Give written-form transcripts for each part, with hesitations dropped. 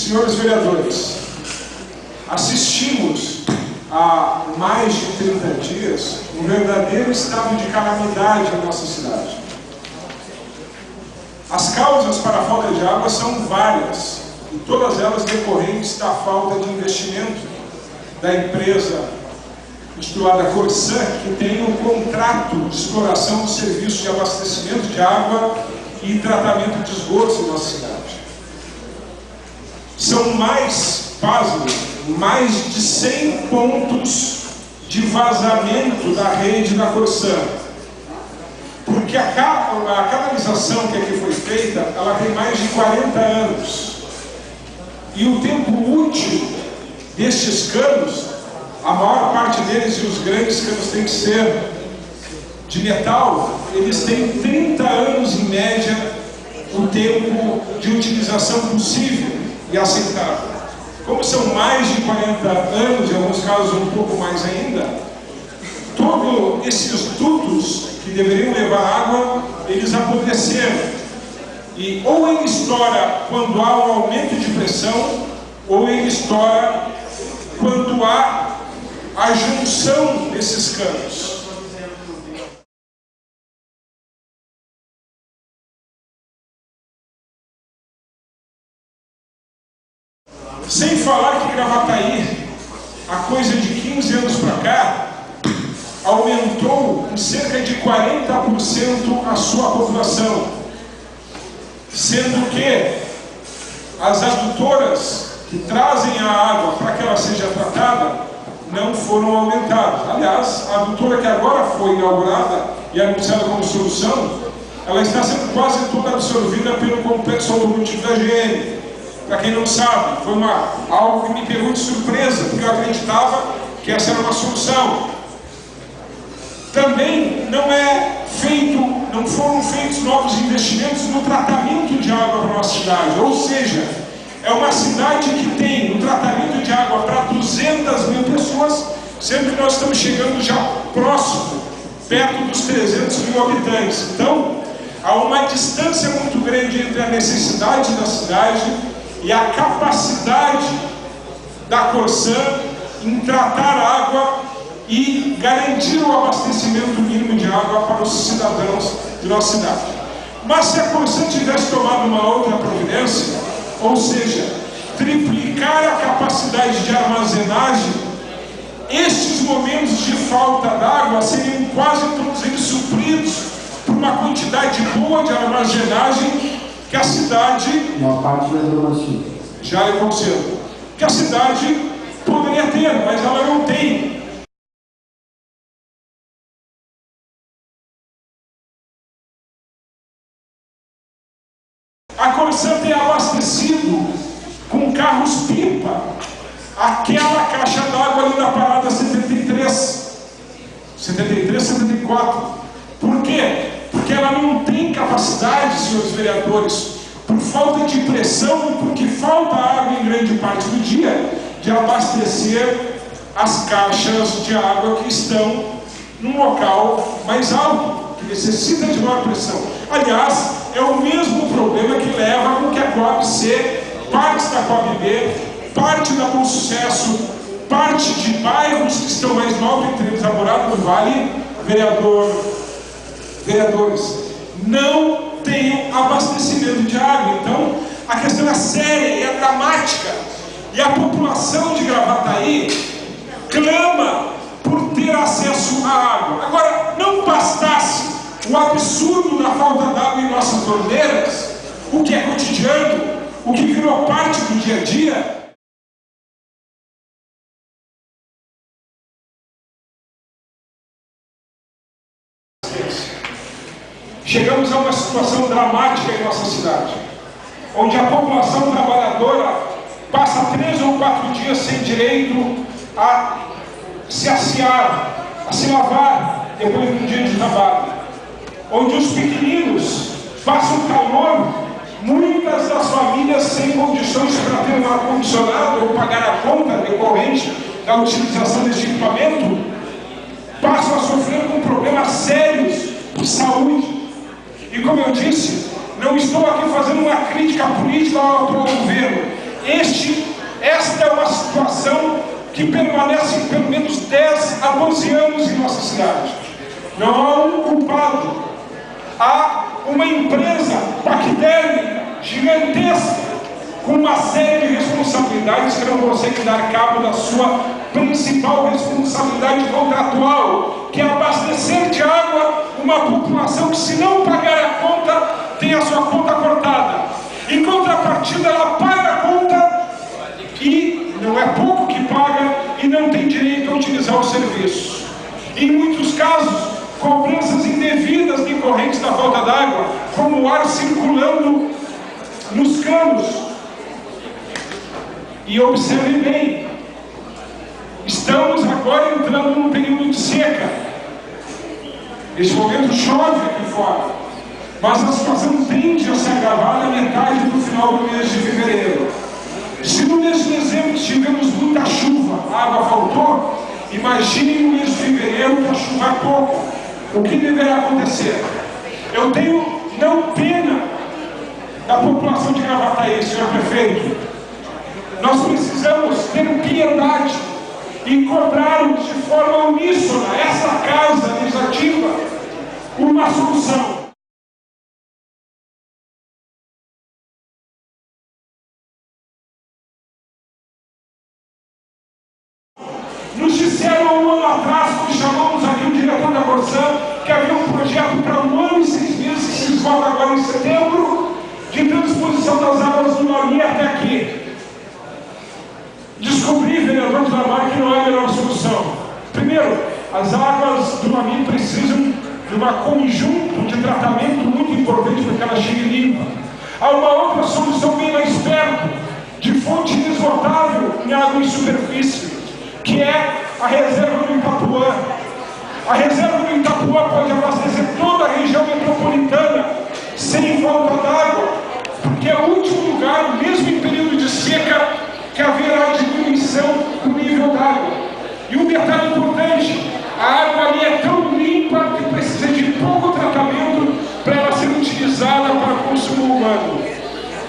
Senhores vereadores, assistimos há mais de 30 dias um verdadeiro estado de calamidade na nossa cidade. As causas para a falta de água são várias, e todas elas decorrentes da falta de investimento da empresa intitulada Corsã, que tem um contrato de exploração de serviços de abastecimento de água e tratamento de esgotos em nossa cidade. São mais de 100 pontos de vazamento da rede da Corsã. Porque a canalização que aqui foi feita, ela tem mais de 40 anos. E o tempo útil destes canos, a maior parte deles, e os grandes canos têm que ser de metal, eles têm 30 anos em média o tempo de utilização possível e aceitável. Como são mais de 40 anos, em alguns casos um pouco mais ainda, todos esses dutos que deveriam levar água, eles apodreceram. E ou ele estoura quando há um aumento de pressão, ou ele estoura quando há a junção desses canos. Sem falar que Gravataí, há coisa de 15 anos para cá, aumentou em cerca de 40% a sua população, sendo que as adutoras que trazem a água para que ela seja tratada não foram aumentadas. Aliás, a adutora que agora foi inaugurada e anunciada como solução, ela está sendo quase toda absorvida pelo complexo automotivo da GM. Para quem não sabe, foi algo que me pegou de surpresa, porque eu acreditava que essa era uma solução. Também não foram feitos novos investimentos no tratamento de água para a nossa cidade. Ou seja, é uma cidade que tem um tratamento de água para 200 mil pessoas, sendo que nós estamos chegando já próximo, perto dos 300 mil habitantes. Então, há uma distância muito grande entre a necessidade da cidade e a capacidade da Corsã em tratar água e garantir o abastecimento mínimo de água para os cidadãos de nossa cidade. Mas se a Corsã tivesse tomado uma outra providência, ou seja, triplicar a capacidade de armazenagem, estes momentos de falta d'água seriam quase todos eles supridos por uma quantidade boa de armazenagem que a cidade, já lhe concedo, que a cidade poderia ter, mas ela não tem. A Corsã tem abastecido com carros-pipa aquela caixa d'água ali na parada 74. Por quê? Porque ela não tem capacidade, senhores vereadores, por falta de pressão e porque falta água em grande parte do dia, de abastecer as caixas de água que estão num local mais alto, que necessita de maior pressão. Aliás, é o mesmo problema que leva com que a Coab C, parte da Coab B, parte da Bom Sucesso, parte de bairros que estão mais no alto, entre eles Alvorada do Vale, vereadores, não tenham abastecimento de água. Então, a questão é séria e é dramática. E a população de Gravataí clama por ter acesso à água. Agora, não bastasse o absurdo da falta d'água em nossas torneiras, o que é cotidiano, o que virou parte do dia a dia, chegamos a uma situação dramática em nossa cidade, onde a população trabalhadora passa 3 ou 4 dias sem direito a se assear, a se lavar depois de um dia de trabalho, onde os pequeninos passam calor, muitas das famílias sem condições para ter um ar-condicionado ou pagar a conta decorrente da utilização desse equipamento, passam a sofrer com problemas sérios de saúde. E como eu disse, não estou aqui fazendo uma crítica política ao atual governo, Esta é uma situação que permanece pelo menos 10 a 12 anos em nossa cidade. Não há um culpado. Há uma empresa paquidérmica, gigantesca, com uma série de responsabilidades que não consegue dar cabo da sua principal responsabilidade contratual, que é abastecer de água uma população que, se não pagar a conta, tem a sua conta cortada. Em contrapartida, ela paga a conta e não é pouco que paga e não tem direito a utilizar o serviço. Em muitos casos, cobranças indevidas decorrentes da falta d'água, como o ar circulando nos canos. E observe bem, estamos agora entrando num período de seca. Neste momento chove aqui fora, mas a situação tende a se agravar na metade do final do mês de fevereiro. Se no mês de dezembro tivemos muita chuva, a água faltou, imagine no mês de fevereiro que a chuva é pouco. O que deverá acontecer? Eu tenho não pena da população de Gravataí, senhor prefeito. Nós precisamos ter piedade e cobrarmos de forma uníssona essa casa legislativa uma solução. Nos disseram um ano atrás, quando chamamos aqui o diretor da Corsã, que havia um projeto para 1 ano e 6 meses, que se esgota agora em setembro, de transposição das águas do Nami até aqui. Descobri, vereador de Lamar, que não é a melhor solução. Primeiro, as águas do Nami precisam de um conjunto de tratamento muito importante para que ela chegue limpa. Há uma outra solução bem mais perto, de fonte inesgotável em água em superfície, que é a reserva do Itapuã. A reserva do Itapuã pode abastecer toda a região metropolitana sem falta d'água, porque é o último lugar, mesmo em período de seca, que haverá diminuição do nível d'água. E um detalhe importante, a água ali é tão limpa que precisa de pouco tratamento para ela ser utilizada para consumo humano.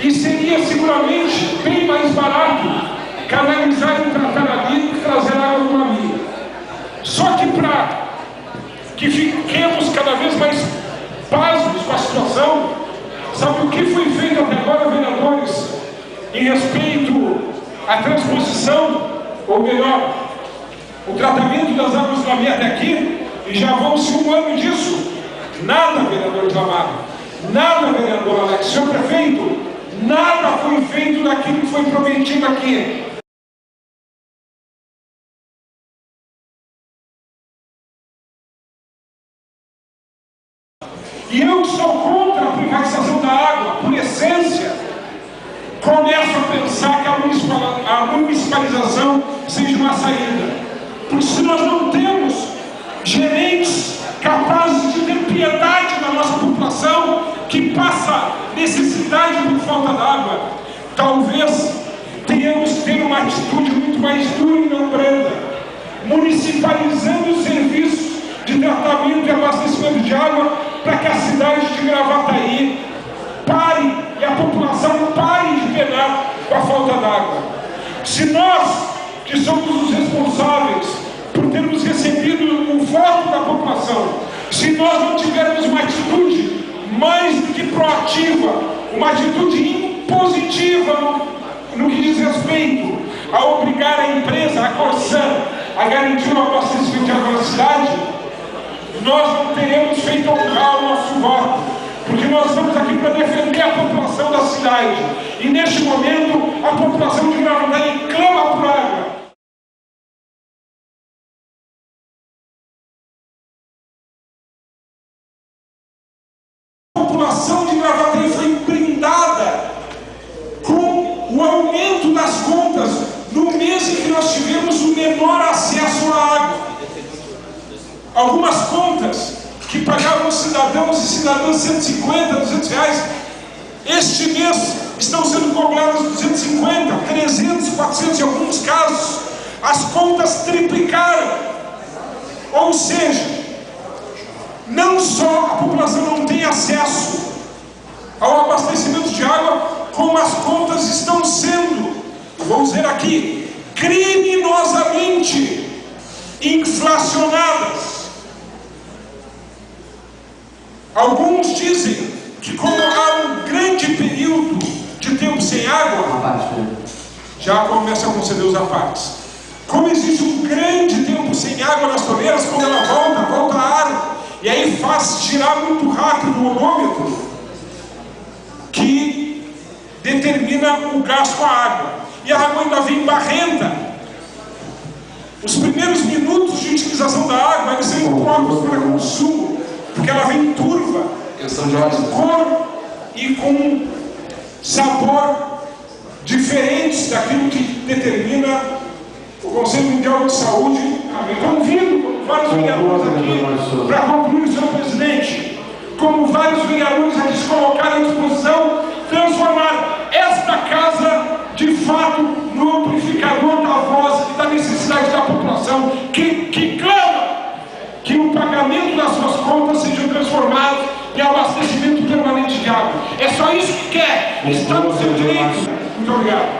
E seria seguramente bem mais barato canalizar e tratar ali e trazer água do Nami. Só que para que fiquemos cada vez mais pasmos com a situação, sabe o que foi feito até agora, vereadores, em respeito à transposição, ou melhor, o tratamento das águas do Nami até aqui, e já vão-se 1 ano disso? Nada, vereador Itamar, nada, vereador Alex, senhor prefeito, nada foi feito daquilo que foi prometido aqui. E eu que sou contra a privatização da água, por essência, começo a pensar que a municipalização seja uma saída. Porque se nós não temos gerentes capazes de ter piedade da nossa população, que passa necessidade por falta d'água, talvez tenhamos que ter uma atitude muito mais dura e não branda, municipalizando os serviços de tratamento e abastecimento de água, para que a cidade de Gravataí pare e a população pare de penar com a falta d'água. Se nós, que somos os responsáveis por termos recebido o voto da população, se nós não tivermos uma atitude mais do que proativa, uma atitude impositiva no que diz respeito a obrigar a empresa, a Corsã, a garantir o abastecimento de água na cidade, nós não teremos feito honrar o nosso voto, porque nós estamos aqui para defender a população da cidade. E neste momento, a população de Gravataí clama por água. A população de Gravataí foi brindada com o aumento das contas no mês em que nós tivemos o menor acesso à água. Algumas contas que pagavam cidadãos e cidadãs 150, 200 reais, este mês estão sendo cobradas 250, 300, 400 em alguns casos. As contas triplicaram. Ou seja, não só a população não tem acesso ao abastecimento de água, como as contas estão sendo vou dizer aqui, criminosamente inflacionadas. Alguns dizem que como há um grande período de tempo sem água, já começa a conceder os apartes. Como existe um grande tempo sem água nas torneiras, quando ela volta a água, e aí faz girar muito rápido o olômetro, que determina o gasto com a água. E a água ainda vem barrenta. Os primeiros minutos de utilização da água, eles são impróprios para consumo, porque ela vem turva, com cor e com sabor diferentes daquilo que determina o Conselho Mundial de Saúde. Convido vários vereadores aqui, para concluir, senhor presidente, como vários vereadores aqui se colocaram à disposição, transformar esta casa, de fato, no amplificador da voz e da necessidade da população que clama que o pagamento das suas contas seja transformado em abastecimento permanente de água. É só isso que quer. Está no seu direito. Muito obrigado.